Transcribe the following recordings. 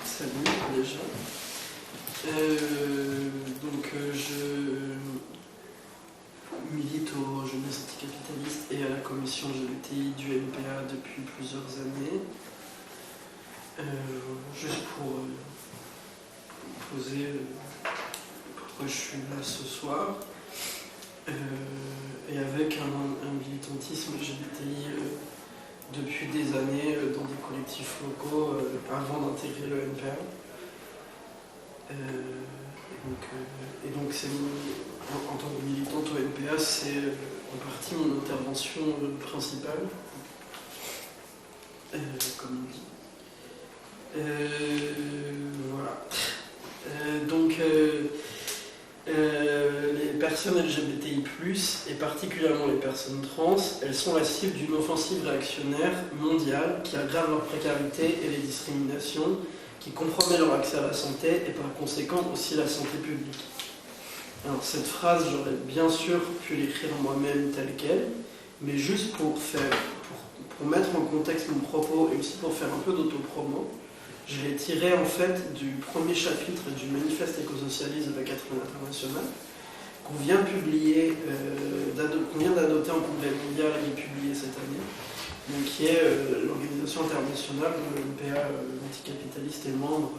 Salut déjà. Je milite aux Jeunesses Anticapitalistes et à la commission LGBTI du NPA depuis plusieurs années. Juste pour poser pourquoi je suis là ce soir. Et avec un militantisme LGBTI depuis des années dans des collectifs locaux avant d'intégrer le NPA. Et donc en tant que militante au NPA, c'est en partie mon intervention principale, comme on dit. Voilà. Les personnes LGBTI+, et particulièrement les personnes trans, elles sont la cible d'une offensive réactionnaire mondiale qui aggrave leur précarité et les discriminations, qui compromet leur accès à la santé et par conséquent aussi la santé publique. Alors cette phrase, j'aurais bien sûr pu l'écrire moi-même telle qu'elle, mais juste pour mettre en contexte mon propos et aussi pour faire un peu d'autopromo, je l'ai tiré en fait du premier chapitre du manifeste écosocialiste de la Catherine internationale, qu'on vient publier, qu'on vient d'adopter en congrès mondial et publié cette année, donc qui est l'organisation internationale dont le NPA, l'anticapitaliste, est membre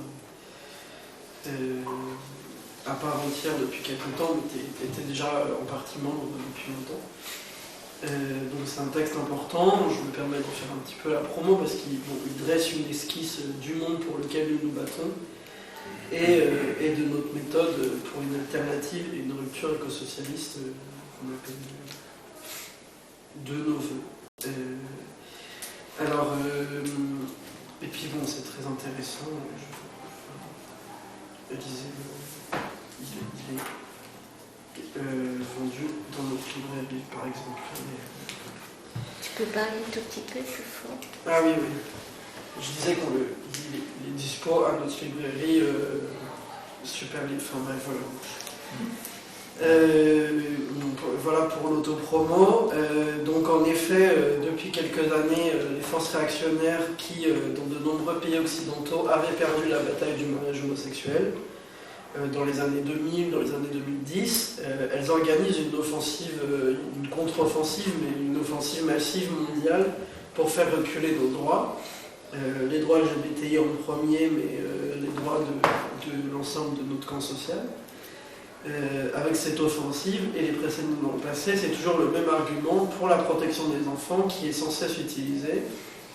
à part entière depuis quelques temps, mais était déjà en partie membre depuis longtemps. Donc c'est un texte important, je me permets de faire un petit peu la promo parce qu'il dresse une esquisse du monde pour lequel nous nous battons et de notre méthode pour une alternative et une rupture écosocialiste qu'on appelle de nos voeux. Et puis bon, c'est très intéressant. Il est vendu dans notre librairie, par exemple. Tu peux parler un tout petit peu plus fort? Ah oui. Je disais qu'il est dispo à notre librairie Super Livre. Enfin bref, voilà. Voilà pour l'autopromo. Donc en effet, depuis quelques années, les forces réactionnaires qui, dans de nombreux pays occidentaux, avaient perdu la bataille du mariage homosexuel, dans les années 2000, dans les années 2010, elles organisent une offensive, une contre-offensive, mais une offensive massive mondiale pour faire reculer nos droits. Les droits LGBTI en premier, mais les droits de l'ensemble de notre camp social. Avec cette offensive et les précédents dans le passé, c'est toujours le même argument pour la protection des enfants qui est sans cesse utilisé,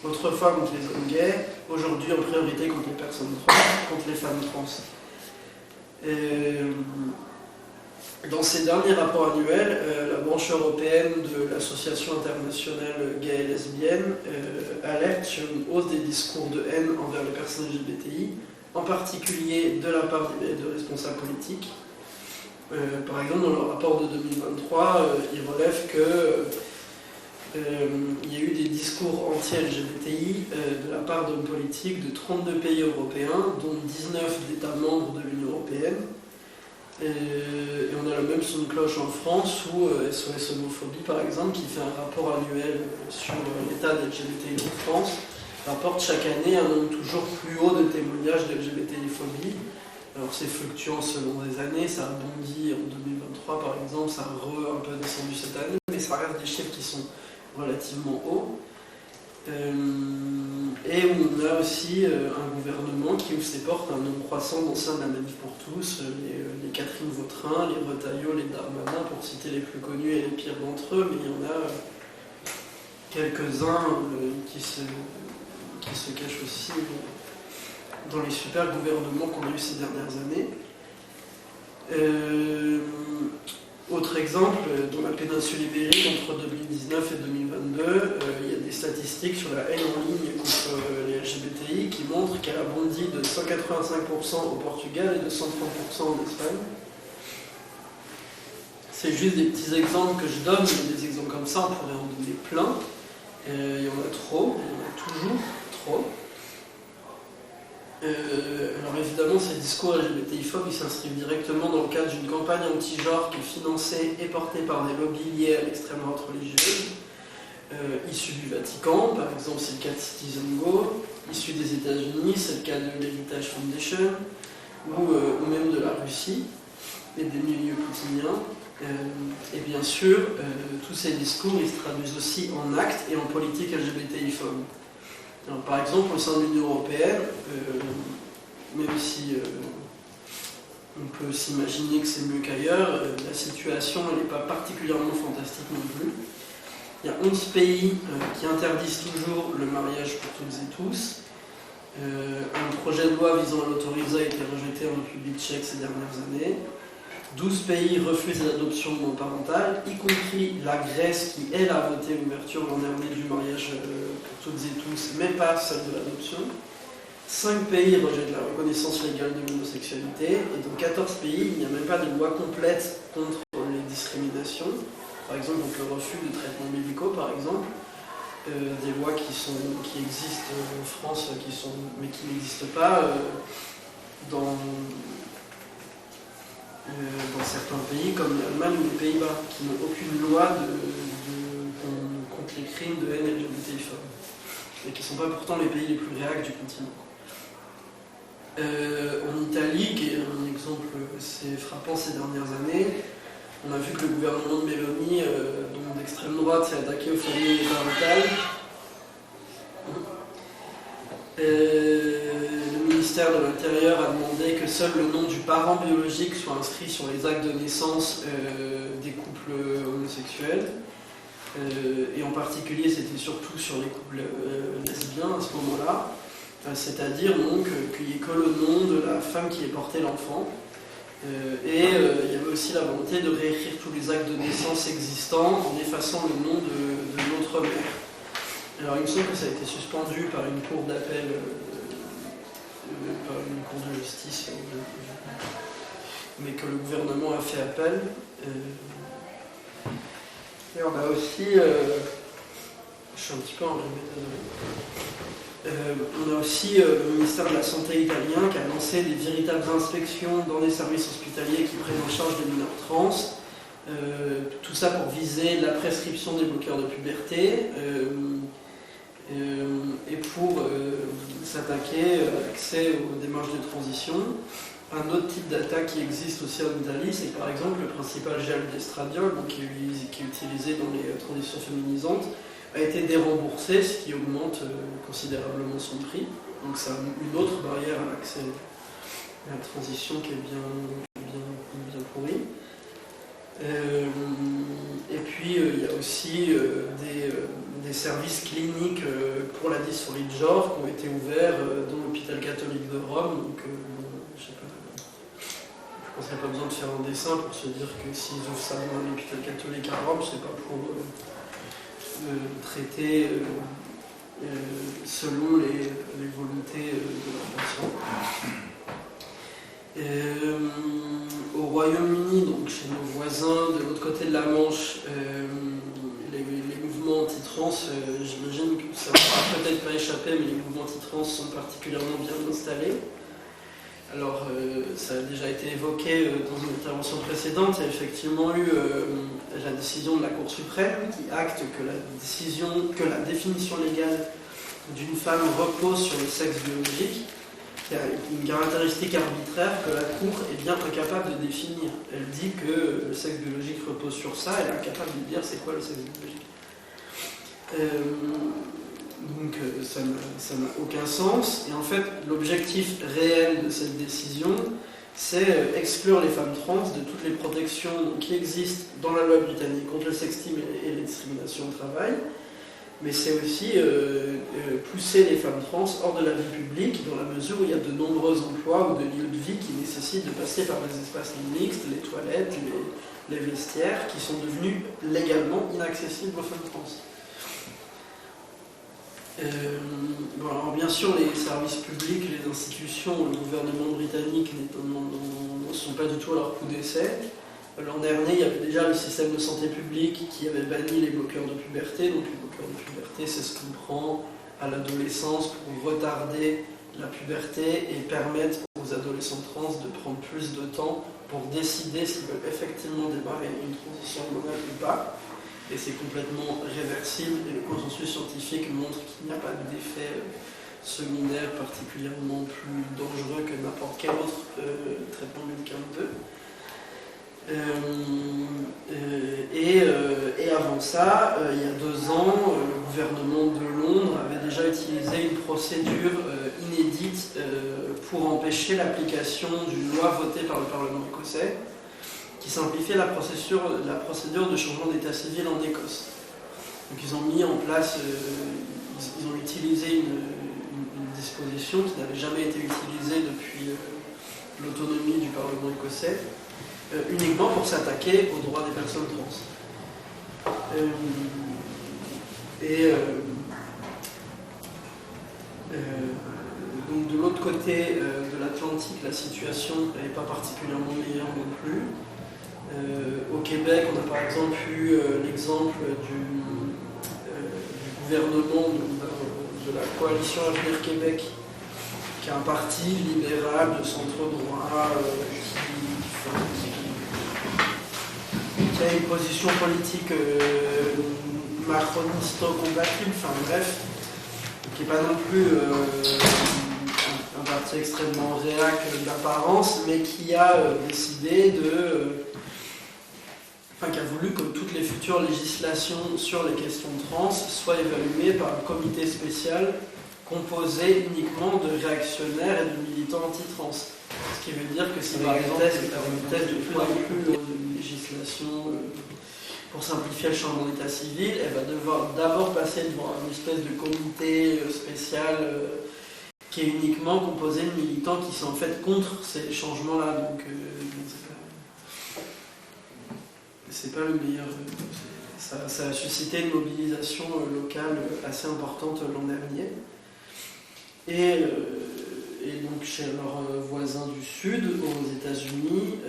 autrefois contre les hommes gays, aujourd'hui en priorité contre les personnes trans, contre les femmes trans. Dans ses derniers rapports annuels, la branche européenne de l'Association internationale gay et lesbienne alerte sur une hausse des discours de haine envers les personnes LGBTI, en particulier de la part de responsables politiques. Par exemple, dans le rapport de 2023, il relève qu'il y a eu des discours anti-LGBTI de la part d'hommes politiques de 32 pays européens, dont 19 d'États membres de l'Union européenne. Et on a le même son de cloche en France, où SOS Homophobie, par exemple, qui fait un rapport annuel sur l'état de l'LGBTI en France, rapporte chaque année un nombre toujours plus haut de témoignages de LGBTI-phobie. Alors c'est fluctuant selon les années, ça a bondi en 2023 par exemple, ça a un peu descendu cette année, mais ça reste des chiffres qui sont relativement hauts. Et on a aussi un gouvernement qui ouvre ses portes à un nombre croissant d'anciens de la Manif pour tous, les Catherine Vautrin, les Retailleau, les Darmanin, pour citer les plus connus et les pires d'entre eux, mais il y en a quelques-uns qui se cachent aussi dans les super gouvernements qu'on a eu ces dernières années. Autre exemple, dans la péninsule ibérique, entre 2019 et 2022, il y a des statistiques sur la haine en ligne contre les LGBTI qui montrent qu'elle a bondi de 185% au Portugal et de 130% en Espagne. C'est juste des petits exemples que je donne, mais des exemples comme ça, on pourrait en donner plein. Il y en a trop, il y en a toujours trop. Alors évidemment, ces discours LGBTI-phobes, ils s'inscrivent directement dans le cadre d'une campagne anti-genre qui est financée et portée par des lobbies liés à l'extrême droite religieuse, issus du Vatican. Par exemple, c'est le cas de Citizen Go, issus des États-Unis, c'est le cas de l'Heritage Foundation, ou même de la Russie et des milieux poutiniens. Et bien sûr, tous ces discours ils se traduisent aussi en actes et en politique LGBTI-phobe. Alors, par exemple, au sein de l'Union européenne, même si on peut s'imaginer que c'est mieux qu'ailleurs, la situation n'est pas particulièrement fantastique non plus. Il y a 11 pays qui interdisent toujours le mariage pour toutes et tous. Un projet de loi visant à l'autoriser a été rejeté en République tchèque ces dernières années. 12 pays refusent l'adoption monoparentale, y compris la Grèce qui, elle, a voté l'ouverture l'an dernier du mariage pour toutes et tous, mais pas celle de l'adoption. 5 pays rejettent la reconnaissance légale de l'homosexualité, et dans 14 pays, il n'y a même pas de loi complète contre les discriminations. Par exemple, donc le refus de traitements médicaux, par exemple, des lois qui existent en France, mais qui n'existent pas dans certains pays comme l'Allemagne ou les Pays-Bas, qui n'ont aucune loi contre les crimes de haine LGBTI-phobe, et qui ne sont pas pourtant les pays les plus réacts du continent. En Italie, qui est un exemple assez frappant ces dernières années, on a vu que le gouvernement de Meloni, dont d'extrême droite, s'est attaqué aux familles parentales. Le ministère de l'Intérieur a demandé que seul le nom du parent biologique soit inscrit sur les actes de naissance des couples homosexuels. Et en particulier, c'était surtout sur les couples lesbiens à ce moment-là. C'est-à-dire donc qu'il n'y ait que le nom de la femme qui ait porté l'enfant. Il y avait aussi la volonté de réécrire tous les actes de naissance existants en effaçant le nom de l'autre mère. Alors il me semble que ça a été suspendu par une cour d'appel, par une cour de justice, mais que le gouvernement a fait appel. Et on a aussi, je suis un petit peu enrhumé, on a aussi le ministère de la Santé italien qui a lancé des véritables inspections dans les services hospitaliers qui prennent en charge des mineurs trans. Tout ça pour viser la prescription des bloqueurs de puberté et pour s'attaquer à l'accès aux démarches de transition. Un autre type d'attaque qui existe aussi en Italie, c'est par exemple le principal gel d'estradiol, qui est utilisé dans les transitions féminisantes, a été déremboursé, ce qui augmente considérablement son prix. Donc c'est une autre barrière à l'accès à la transition qui est bien pourrie. Et puis il y a aussi des services cliniques pour la dysphorie de genre qui ont été ouverts dans l'hôpital catholique de Rome. Donc, je sais pas, je pense qu'il n'y a pas besoin de faire un dessin pour se dire que s'ils ouvrent ça dans l'hôpital catholique à Rome, c'est pas pour traiter selon les volontés de leurs patients. Au Royaume-Uni, donc chez nos voisins de l'autre côté de la Manche, les mouvements anti-trans, j'imagine que ça ne va peut-être pas échapper, mais les mouvements anti-trans sont particulièrement bien installés. Alors, ça a déjà été évoqué dans une intervention précédente, il y a effectivement eu la décision de la Cour suprême qui acte que la définition légale d'une femme repose sur le sexe biologique, qui a une caractéristique arbitraire que la Cour est bien incapable de définir. Elle dit que le sexe biologique repose sur ça, elle est incapable de dire c'est quoi le sexe biologique. Donc ça n'a aucun sens. Et en fait, l'objectif réel de cette décision, c'est exclure les femmes trans de toutes les protections qui existent dans la loi britannique contre le sexisme et les discriminations au travail. Mais c'est aussi pousser les femmes trans hors de la vie publique, dans la mesure où il y a de nombreux emplois ou de lieux de vie qui nécessitent de passer par les espaces mixtes, les toilettes, les vestiaires, qui sont devenus légalement inaccessibles aux femmes trans. Alors bien sûr, les services publics, les institutions, le gouvernement britannique ne sont pas du tout à leur coup d'essai. L'an dernier, il y avait déjà le système de santé publique qui avait banni les bloqueurs de puberté. Donc les bloqueurs de puberté, c'est ce qu'on prend à l'adolescence pour retarder la puberté et permettre aux adolescents trans de prendre plus de temps pour décider s'ils veulent effectivement démarrer une transition hormonale ou pas. Et c'est complètement réversible et le consensus scientifique montre qu'il n'y a pas d'effet seminaire particulièrement plus dangereux que n'importe quel autre traitement médicamenteux. Et avant ça, il y a 2 ans, le gouvernement de Londres avait déjà utilisé une procédure inédite pour empêcher l'application d'une loi votée par le Parlement écossais qui simplifiait la procédure de changement d'état civil en Écosse. Donc ils ont mis en place, ils ont utilisé une disposition qui n'avait jamais été utilisée depuis l'autonomie du Parlement écossais, uniquement pour s'attaquer aux droits des personnes trans. Donc de l'autre côté de l'Atlantique, la situation n'est pas particulièrement meilleure non plus. Au Québec, on a par exemple eu l'exemple du gouvernement de la coalition Avenir Québec, qui est un parti libéral de centre-droit qui a une position politique macronisto-compatible, enfin bref, qui n'est pas non plus un parti extrêmement réac d'apparence, mais qui a décidé qui a voulu que toutes les futures législations sur les questions trans soient évaluées par un comité spécial composé uniquement de réactionnaires et de militants anti-trans. Ce qui veut dire que si par exemple on teste de plus en plus de législation pour simplifier le changement d'état civil, elle va devoir d'abord passer devant une espèce de comité spécial qui est uniquement composé de militants qui sont en fait contre ces changements-là. Donc c'est pas le meilleur. Ça a suscité une mobilisation locale assez importante l'an dernier. Et donc chez leurs voisins du Sud, aux États-Unis,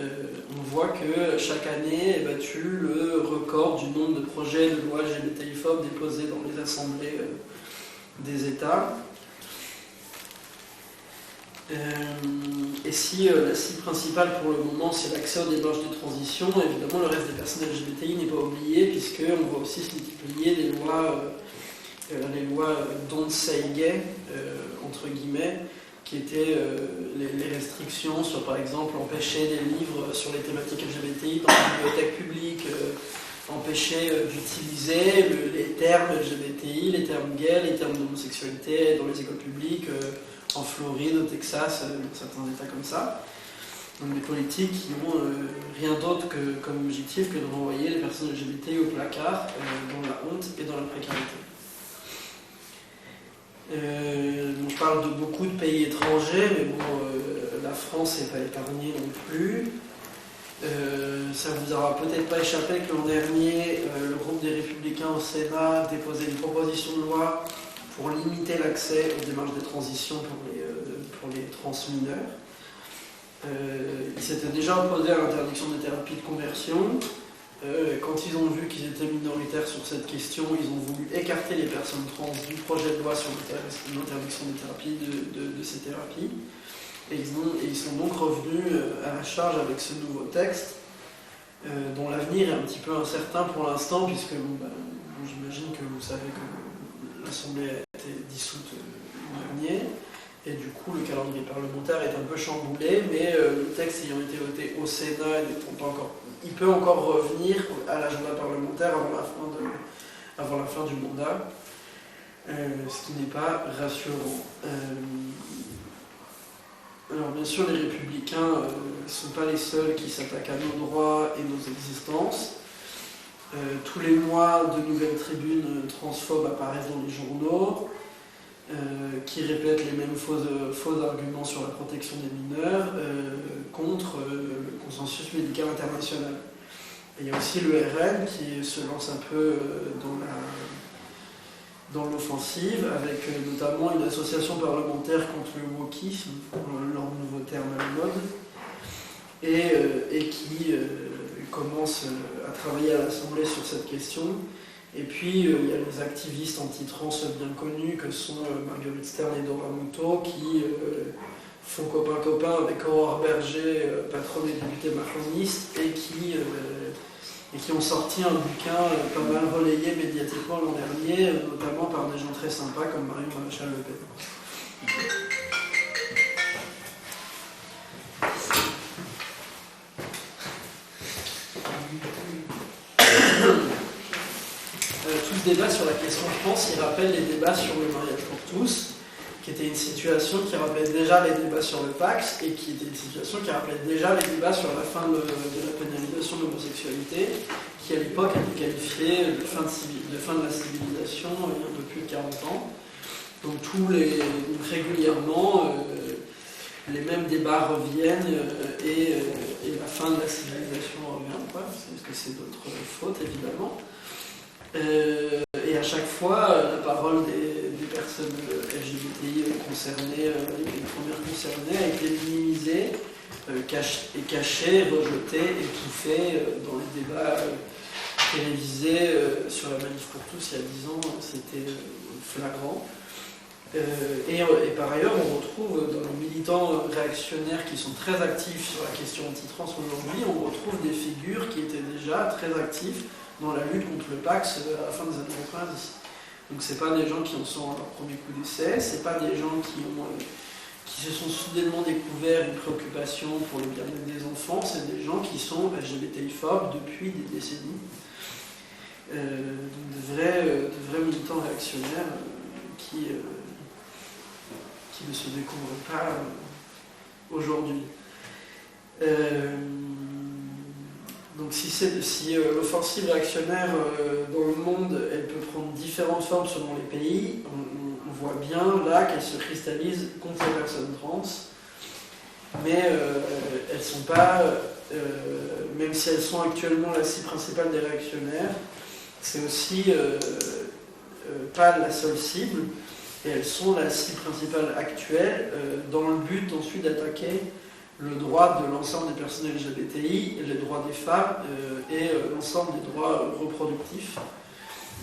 on voit que chaque année est battu le record du nombre de projets de loi LGBTI-phobes déposés dans les assemblées des États. Et si la cible principale pour le moment c'est l'accès aux démarches de transition, évidemment le reste des personnes LGBTI n'est pas oublié, puisqu'on voit aussi se multiplier les lois Don't Say Gay, entre guillemets, qui étaient les restrictions sur par exemple empêcher des livres sur les thématiques LGBTI dans les bibliothèques publiques, empêcher d'utiliser les termes LGBTI, les termes gays, les termes d'homosexualité dans les écoles publiques, en Floride, au Texas, dans certains États comme ça. Donc des politiques qui n'ont rien d'autre comme objectif que de renvoyer les personnes LGBT au placard, dans la honte et dans la précarité. On parle de beaucoup de pays étrangers, mais bon, la France n'est pas épargnée non plus. Ça vous aura peut-être pas échappé que l'an dernier, le groupe des Républicains au Sénat déposait une proposition de loi pour limiter l'accès aux démarches de transition pour les trans mineurs. Ils s'étaient déjà opposés à l'interdiction des thérapies de conversion. Quand ils ont vu qu'ils étaient minoritaires sur cette question, ils ont voulu écarter les personnes trans du projet de loi sur l'interdiction des thérapies, de ces thérapies. Et ils sont donc revenus à la charge avec ce nouveau texte, dont l'avenir est un petit peu incertain pour l'instant, puisque j'imagine que vous savez que l'Assemblée a été dissoute l'an dernier, et du coup le calendrier parlementaire est un peu chamboulé, mais le texte ayant été voté au Sénat il peut encore revenir à l'agenda parlementaire avant la fin du mandat, ce qui n'est pas rassurant. Alors bien sûr les républicains ne sont pas les seuls qui s'attaquent à nos droits et nos existences. Tous les mois, de nouvelles tribunes transphobes apparaissent dans les journaux, qui répètent les mêmes faux arguments sur la protection des mineurs contre le consensus médical international. Et il y a aussi le RN qui se lance un peu dans l'offensive, avec notamment une association parlementaire contre le wokisme, leur nouveau terme à la mode, et qui commence à travailler à l'Assemblée sur cette question. Et puis il y a les activistes anti-trans bien connus que sont Marguerite Stern et Dora Muto, qui font copain-copain avec Aurore Berger, patronne des députés macronistes, et qui ont sorti un bouquin pas mal relayé médiatiquement l'an dernier, notamment par des gens très sympas comme Marion Maréchal Le Pen. Tout ce débat sur la question trans, il rappelle les débats sur le mariage pour tous, qui était une situation qui rappelait déjà les débats sur le Pax et qui était une situation qui rappelait déjà les débats sur la fin de la pénalisation de l'homosexualité, qui à l'époque était qualifiée de fin de la civilisation il y a un peu plus de 40 ans. Donc régulièrement, les mêmes débats reviennent et la fin de la civilisation revient, parce que c'est notre faute évidemment. Et à chaque fois, la parole des personnes LGBTI concernées, les premières concernées, a été minimisée, cachée, rejetée, étouffée dans les débats télévisés sur la manif pour tous il y a 10 ans, c'était flagrant. Et par ailleurs, on retrouve dans les militants réactionnaires qui sont très actifs sur la question anti-trans aujourd'hui, on retrouve des figures qui étaient déjà très actives dans la lutte contre le Pax à la fin des années 90. Donc c'est pas des gens qui en sont à leur premier coup d'essai, c'est pas des gens qui se sont soudainement découverts une préoccupation pour le bien-être des enfants, c'est des gens qui sont LGBTI-phobes depuis des décennies. Donc de vrais militants réactionnaires qui ne se découvrent pas aujourd'hui. Donc si l'offensive réactionnaire dans le monde, elle peut prendre différentes formes selon les pays, on voit bien là qu'elle se cristallise contre les personnes trans, mais elles ne sont pas, même si elles sont actuellement la cible principale des réactionnaires, c'est aussi pas la seule cible, et elles sont la cible principale actuelle dans le but ensuite d'attaquer le droit de l'ensemble des personnes LGBTI, les droits des femmes et l'ensemble des droits reproductifs,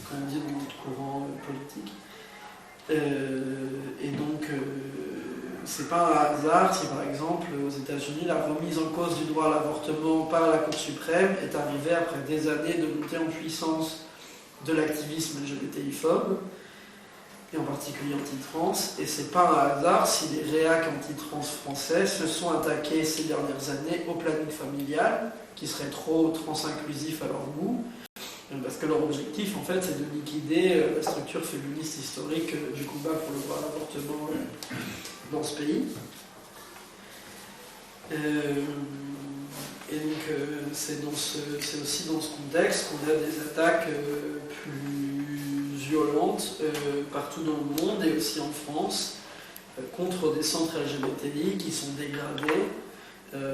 comme on dit dans notre courant politique. Et donc, c'est pas un hasard si par exemple aux États-Unis la remise en cause du droit à l'avortement par la Cour suprême est arrivée après des années de montée en puissance de l'activisme LGBTI-phobe, et en particulier anti-trans, et c'est pas un hasard si les réacs anti-trans français se sont attaqués ces dernières années au planning familial, qui serait trop trans-inclusif à leur goût, parce que leur objectif en fait c'est de liquider la structure féministe historique du combat pour le droit à l'avortement dans ce pays. Et donc c'est aussi dans ce contexte qu'on a des attaques plus violentes partout dans le monde et aussi en France contre des centres LGBTI qui sont dégradés,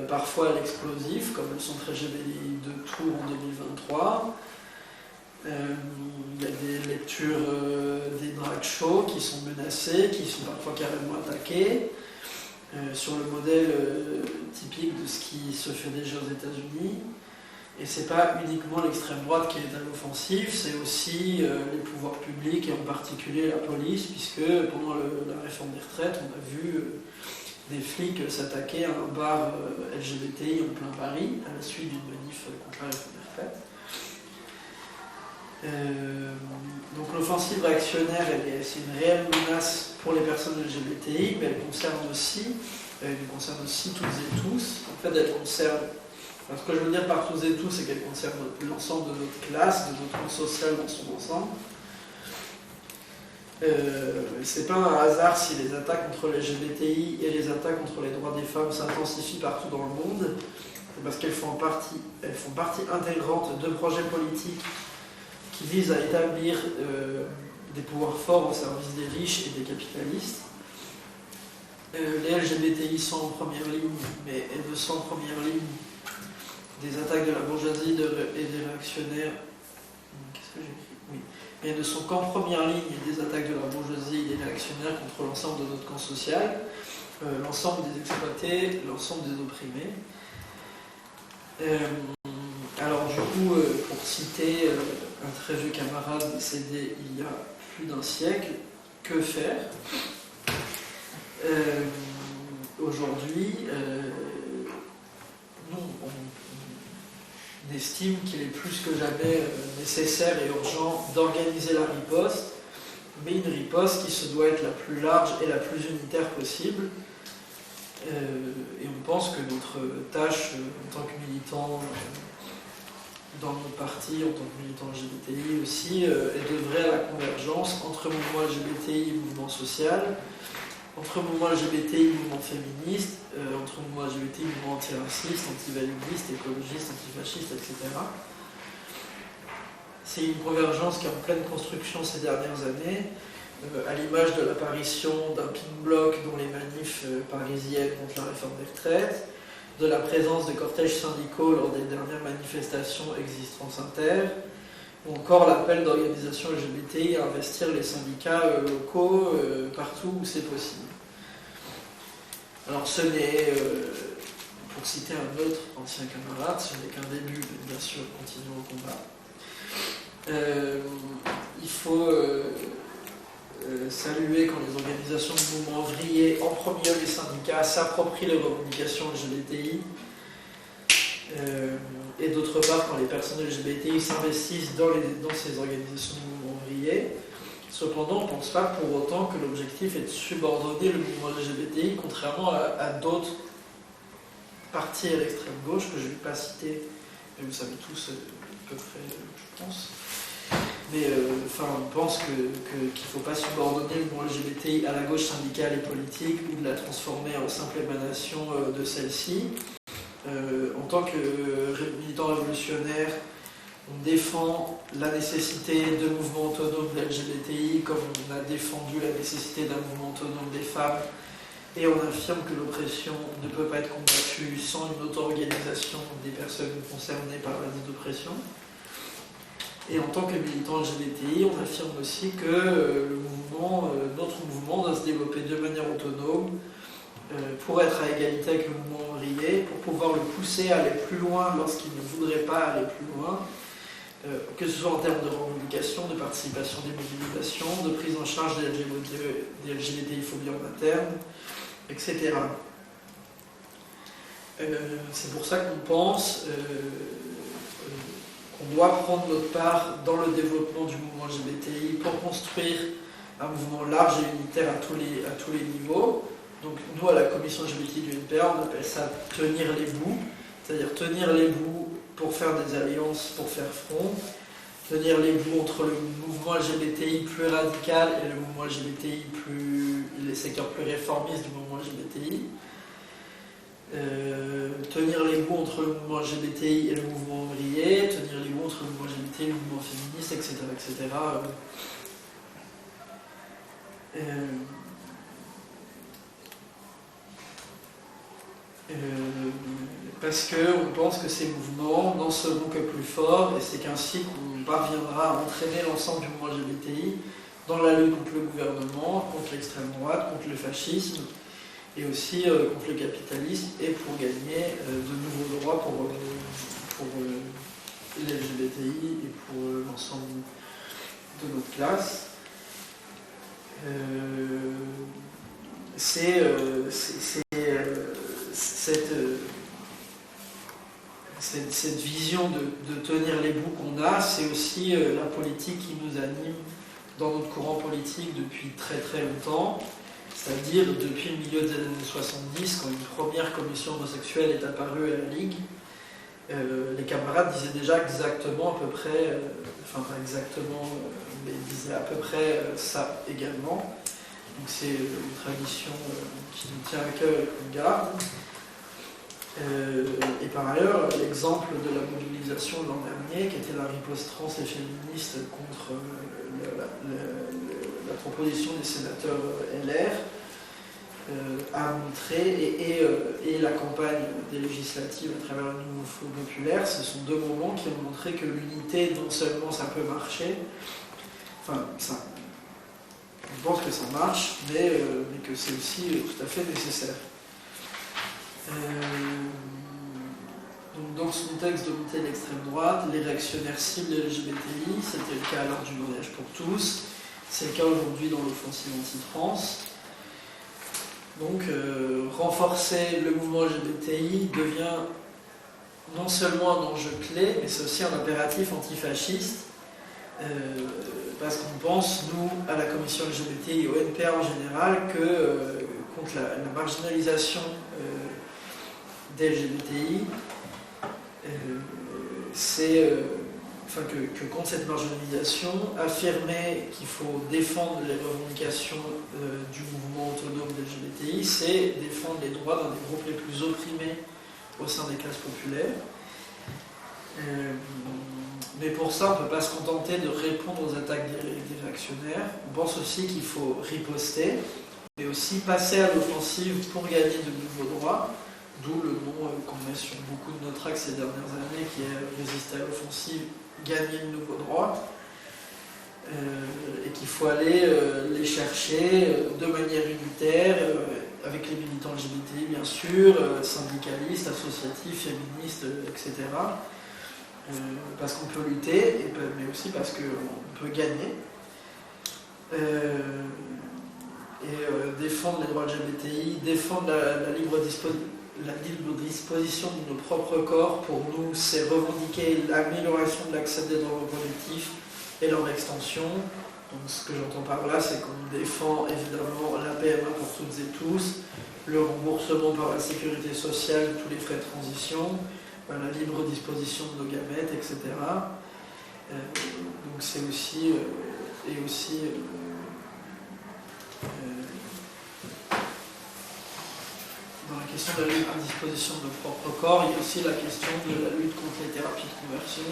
parfois à l'explosif, comme le centre LGBTI de Tours en 2023. Il y a des lectures des drag shows qui sont menacées, qui sont parfois carrément attaquées, sur le modèle typique de ce qui se fait déjà aux États-Unis. Et c'est pas uniquement l'extrême droite qui est à l'offensive, c'est aussi les pouvoirs publics et en particulier la police, puisque pendant la réforme des retraites, on a vu des flics s'attaquer à un bar LGBTI en plein Paris, à la suite d'une manif contre la réforme des retraites. Donc l'offensive réactionnaire, c'est une réelle menace pour les personnes LGBTI, mais elle concerne aussi toutes et tous. En fait, elle concerne, ce que je veux dire par tous et tous, c'est qu'elle concerne l'ensemble de notre classe, de notre monde social dans son ensemble. C'est pas un hasard si les attaques contre les LGBTI et les attaques contre les droits des femmes s'intensifient partout dans le monde, parce qu'elles font partie intégrante de projets politiques qui visent à établir des pouvoirs forts au service des riches et des capitalistes. Les LGBTI sont en première ligne, mais elles ne sont en première ligne des attaques de la bourgeoisie et des réactionnaires. Qu'est-ce que j'ai écrit ? Oui. Mais elles ne sont qu'en première ligne des attaques de la bourgeoisie et des réactionnaires contre l'ensemble de notre camp social, l'ensemble des exploités, l'ensemble des opprimés. Alors du coup, pour citer un très vieux camarade décédé il y a plus d'un siècle, que faire ? Aujourd'hui, nous, on estime qu'il est plus que jamais nécessaire et urgent d'organiser la riposte, mais une riposte qui se doit être la plus large et la plus unitaire possible. Et on pense que notre tâche en tant que militant dans notre parti, en tant que militant LGBTI aussi, est d'œuvrer à la convergence entre mouvement LGBTI et mouvement social, entre mouvement LGBTI et mouvement féministe, entre mouvement LGBTI et mouvement antiraciste, antivalidiste, écologiste, antifasciste, etc. C'est une convergence qui est en pleine construction ces dernières années, à l'image de l'apparition d'un pink bloc dans les manifs parisiennes contre la réforme des retraites, de la présence de cortèges syndicaux lors des dernières manifestations Existence Inter, ou encore l'appel d'organisations LGBTI à investir les syndicats locaux partout où c'est possible. Alors ce n'est, pour citer un autre ancien camarade, ce n'est qu'un début, mais bien sûr, continuons au combat. Il faut saluer quand les organisations de mouvements ouvriers, en premier lieu les syndicats, s'approprient les revendications LGBTI, et d'autre part quand les personnes LGBTI s'investissent dans ces organisations de mouvements ouvriers. Cependant, on ne pense pas pour autant que l'objectif est de subordonner le mouvement LGBTI, contrairement à d'autres partis à l'extrême gauche que je ne vais pas citer, mais vous savez tous à peu près, je pense. Mais on pense qu'il ne faut pas subordonner le mouvement LGBTI à la gauche syndicale et politique ou de la transformer en simple émanation de celle-ci. En tant que militant révolutionnaire, on défend la nécessité de mouvements autonomes de LGBTI, comme on a défendu la nécessité d'un mouvement autonome des femmes, et on affirme que l'oppression ne peut pas être combattue sans une auto-organisation des personnes concernées par la dite oppression. Et en tant que militant LGBTI, on affirme aussi que notre mouvement doit se développer de manière autonome pour être à égalité avec le mouvement ouvrier, pour pouvoir le pousser à aller plus loin lorsqu'il ne voudrait pas aller plus loin, que ce soit en termes de revendication, de participation des mobilisations, de prise en charge des LGBTI-phobies en interne, etc. C'est pour ça qu'on pense qu'on doit prendre notre part dans le développement du mouvement LGBTI pour construire un mouvement large et unitaire à tous les niveaux. Donc nous, à la commission LGBTI du NPA, on appelle ça tenir les bouts, c'est-à-dire tenir les bouts pour faire des alliances, pour faire front, tenir les bouts entre le mouvement LGBTI plus radical et le mouvement LGBTI les secteurs plus réformistes du mouvement LGBTI, tenir les bouts entre le mouvement LGBTI et le mouvement ouvrier, tenir les bouts entre le mouvement LGBTI et le mouvement féministe, etc. etc. Parce qu'on pense que ces mouvements n'en seront que plus forts, et c'est qu'ainsi qu'on parviendra à entraîner l'ensemble du mouvement LGBTI dans la lutte contre le gouvernement, contre l'extrême droite, contre le fascisme, et aussi contre le capitalisme, et pour gagner de nouveaux droits pour les LGBTI et pour l'ensemble de notre classe. Cette vision de tenir les bouts qu'on a, c'est aussi la politique qui nous anime dans notre courant politique depuis très très longtemps, c'est-à-dire depuis le milieu des années 70, quand une première commission homosexuelle est apparue à la Ligue. Les camarades disaient déjà exactement à peu près, enfin pas exactement, mais ils disaient à peu près ça également. Donc c'est une tradition qui nous tient à cœur et qu'on garde. Et par ailleurs, l'exemple de la mobilisation de l'an dernier, qui était la riposte trans et féministe contre la proposition des sénateurs LR, a montré, et la campagne des législatives à travers le nouveau Front populaire, ce sont deux moments qui ont montré que l'unité, non seulement ça peut marcher, enfin, on pense que ça marche, mais que c'est aussi tout à fait nécessaire. Donc dans ce contexte de montée de l'extrême droite, les réactionnaires ciblent les LGBTI, c'était le cas lors du mariage pour tous, c'est le cas aujourd'hui dans l'offensive anti-trans. Donc renforcer le mouvement LGBTI devient non seulement un enjeu clé, mais c'est aussi un impératif antifasciste, Parce qu'on pense, nous, à la commission LGBTI et au NPA en général, que contre la marginalisation des LGBTI, que contre cette marginalisation, affirmer qu'il faut défendre les revendications du mouvement autonome des LGBTI, c'est défendre les droits d'un des groupes les plus opprimés au sein des classes populaires. Mais pour ça, on ne peut pas se contenter de répondre aux attaques des réactionnaires. On pense aussi qu'il faut riposter, mais aussi passer à l'offensive pour gagner de nouveaux droits, d'où le nom qu'on met sur beaucoup de nos tracts ces dernières années, qui est résister à l'offensive, gagner de nouveaux droits, et qu'il faut aller les chercher de manière unitaire, avec les militants LGBTI bien sûr, syndicalistes, associatifs, féministes, etc. Parce qu'on peut lutter, mais aussi parce qu'on peut gagner. Défendre les droits LGBTI, défendre la libre disposition de nos propres corps, pour nous, c'est revendiquer l'amélioration de l'accès des droits reproductifs et leur extension. Donc, ce que j'entends par là, c'est qu'on défend évidemment la PMA pour toutes et tous, le remboursement par la sécurité sociale de tous les frais de transition, la libre disposition de nos gamètes, etc. Donc c'est aussi... dans la question de la libre disposition de nos propres corps, il y a aussi la question de la lutte contre les thérapies de conversion.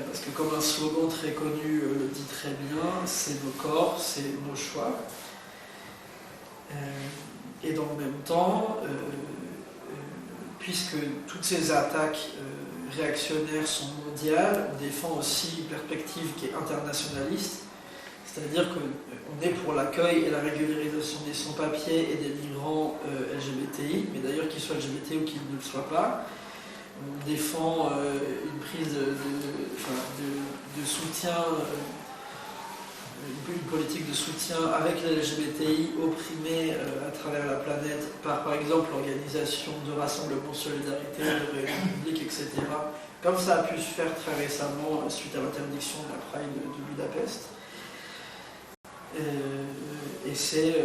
Parce que comme un slogan très connu le dit très bien, c'est nos corps, c'est nos choix. Et dans le même temps, puisque toutes ces attaques réactionnaires sont mondiales, on défend aussi une perspective qui est internationaliste, c'est-à-dire qu'on est pour l'accueil et la régularisation des sans-papiers et des migrants LGBTI, mais d'ailleurs qu'ils soient LGBTI ou qu'ils ne le soient pas. On défend une prise de soutien, une politique de soutien avec les LGBTI opprimés à travers la planète par exemple l'organisation de rassemblements solidarité, de réunions publiques, etc. Comme ça a pu se faire très récemment suite à l'interdiction de la Pride de Budapest. Et c'est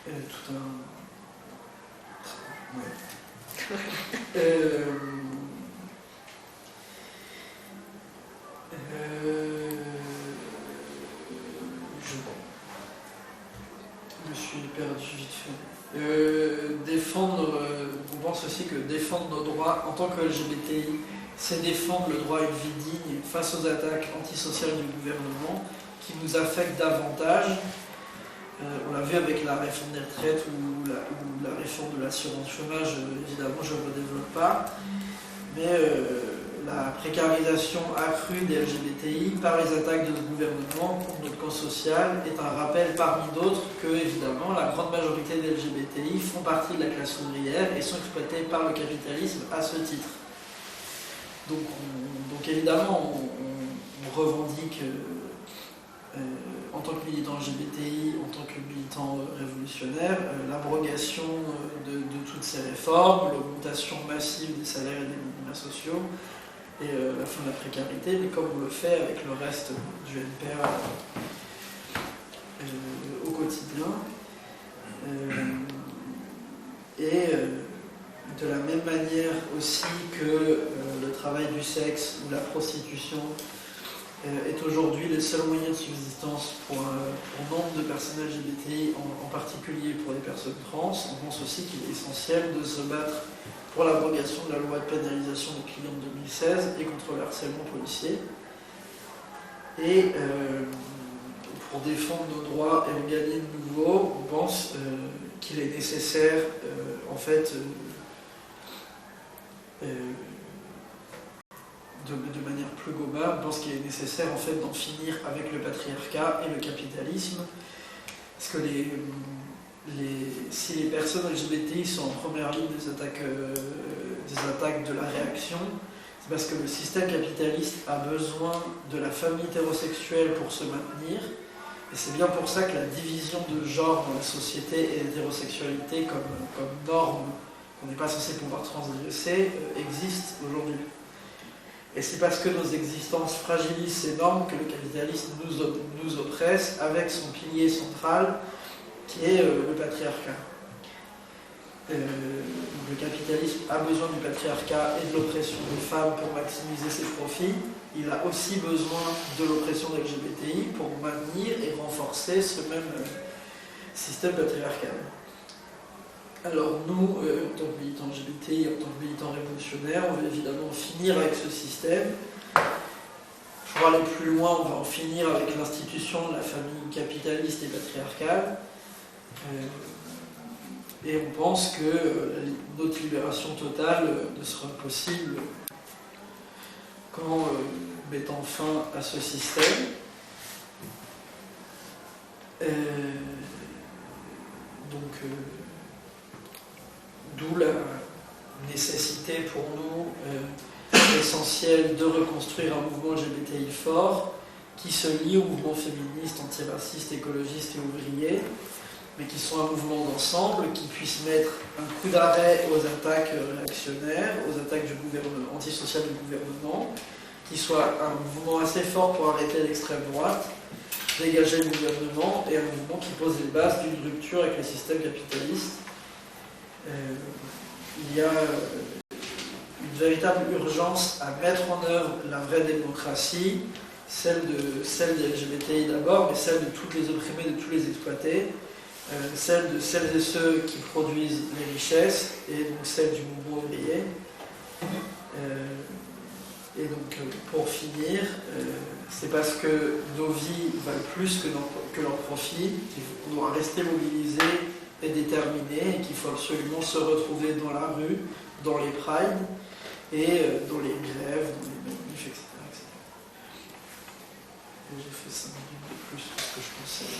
tout un... Ouais. Je me suis perdu vite fait. Défendre, on pense aussi que défendre nos droits en tant que LGBTI, c'est défendre le droit à une vie digne face aux attaques antisociales du gouvernement qui nous affectent davantage. On l'a vu avec la réforme des retraites ou la réforme de l'assurance chômage, évidemment je ne le développe pas, mais la précarisation accrue des LGBTI par les attaques de notre gouvernement contre notre camp social est un rappel parmi d'autres que, évidemment, la grande majorité des LGBTI font partie de la classe ouvrière et sont exploités par le capitalisme à ce titre. Donc évidemment, on revendique, en tant que militant LGBTI, en tant que militant révolutionnaire, l'abrogation de toutes ces réformes, l'augmentation massive des salaires et des minima sociaux, et la fin de la précarité, mais comme on le fait avec le reste du NPA au quotidien. De la même manière aussi que le travail du sexe ou la prostitution est aujourd'hui le seul moyen de subsistance pour nombre de personnes LGBTI, en particulier pour les personnes trans, on pense aussi qu'il est essentiel de se battre pour l'abrogation de la loi de pénalisation des clients de 2016 et contre le harcèlement policier. Et pour défendre nos droits et en gagner de nouveaux, on pense qu'il est nécessaire, en fait, de manière plus globale, on pense qu'il est nécessaire en fait d'en finir avec le patriarcat et le capitalisme, parce que si les personnes LGBTI sont en première ligne des attaques de la réaction, c'est parce que le système capitaliste a besoin de la famille hétérosexuelle pour se maintenir, et c'est bien pour ça que la division de genre dans la société et l'hétérosexualité comme norme qu'on n'est pas censé pouvoir transgresser existe aujourd'hui. Et c'est parce que nos existences fragilisent ces normes que le capitalisme nous oppresse avec son pilier central qui est le patriarcat. Le capitalisme a besoin du patriarcat et de l'oppression des femmes pour maximiser ses profits. Il a aussi besoin de l'oppression des LGBTI pour maintenir et renforcer ce même système patriarcal. Alors nous, en tant que militants LGBTI, en tant que militants révolutionnaires, on veut évidemment finir avec ce système. Pour aller plus loin, on va en finir avec l'institution de la famille capitaliste et patriarcale. Et on pense que notre libération totale ne sera possible qu'en mettant fin à ce système. D'où la nécessité pour nous essentielle de reconstruire un mouvement LGBTI fort qui se lie au mouvement féministe, antiraciste, écologiste et ouvrier, mais qui soit un mouvement d'ensemble, qui puisse mettre un coup d'arrêt aux attaques réactionnaires, aux attaques du gouvernement, antisociales du gouvernement, qui soit un mouvement assez fort pour arrêter l'extrême droite, dégager le gouvernement, et un mouvement qui pose les bases d'une rupture avec le système capitaliste. Il y a une véritable urgence à mettre en œuvre la vraie démocratie, celle des LGBTI d'abord, mais celle de tous les opprimés, de tous les exploités, celle de celles et ceux qui produisent les richesses, et donc celle du mouvement ouvrier. Et donc, pour finir, c'est parce que nos vies valent plus que leurs profits qu'on doit rester mobilisés et déterminés, et qu'il faut absolument se retrouver dans la rue, dans les prides, et dans les grèves, dans les manifs, etc. Et j'ai fait 5 minutes de plus que ce que je pensais.